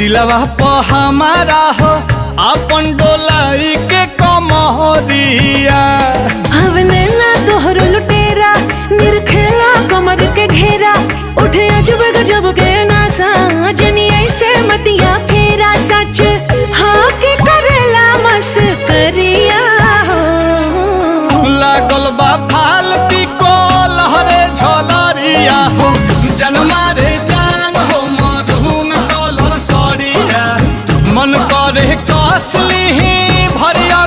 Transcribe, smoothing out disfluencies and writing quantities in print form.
दिलवा प हमारा हो अपन डोलाई के कमरिया। हवने ना तोहर लुटेरा निरखेला कमर के घेरा। उठे अजब गजब के नासा जनी ऐसे मतिया फेरा। सच हाँ के करेला मस करिया हो। लागल बा फालती को लहरे झलरिया हो। जनमा रे जान हो मधुन कलर सरिया। मन करे कसली भरिया